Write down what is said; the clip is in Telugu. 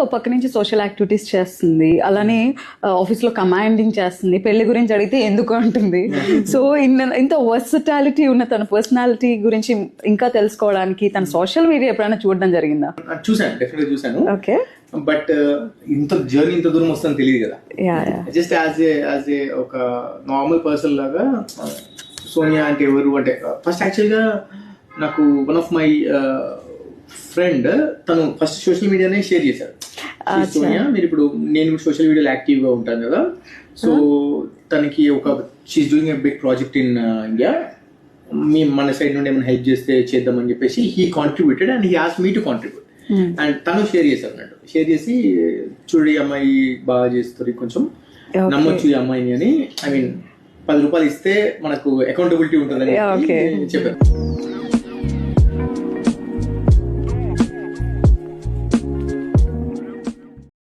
ఒక పక్క నుంచి సోషల్ యాక్టివిటీస్ చేస్తుంది, అలానే ఆఫీస్లో కమాండింగ్ చేస్తుంది, పెళ్లి గురించి అడిగితే ఎందుకు అంటుంది. సో ఇంత వర్సటాలిటీ ఉన్న తన పర్సనాలిటీ గురించి ఇంకా తెలుసుకోవడానికి తన సోషల్ మీడియా ఎప్పుడైనా చూడడం జరిగిందా? చూసాను, డెఫినెట్గా చూసాను. ఓకే, బట్ ఇంత జర్నీ ఇంత దూరం వస్తుందని తెలియదు కదా. జస్ట్ యాజ్ ఏ ఒక నార్మల్ పర్సన్ లాగా సోనియా అంటే ఎవరు అంటే ఫస్ట్ యాక్చువల్గా నాకు వన్ ఆఫ్ మై ఫ్రెండ్ తను ఫస్ట్ సోషల్ మీడియానే షేర్ చేశారు. సోనియా మీరు ఇప్పుడు నేను సోషల్ మీడియాలో యాక్టివ్గా ఉంటాను కదా, సో తనకి ఒక she's doing a big project in India, మన సైడ్ నుండి ఏమైనా హెల్ప్ చేస్తే చేద్దామని చెప్పేసి he contributed and he asked me to contribute. And తను షేర్ చేశారు అన్నట్టు. షేర్ చేసి చూడు ఈ అమ్మాయి బాగా చేస్తుంది, కొంచెం నమ్మొచ్చు ఈ అమ్మాయిని అని. ఐ మీన్ 10 రూపాయలు ఇస్తే మనకు అకౌంటబిలిటీ ఉంటుందని చెప్పారు.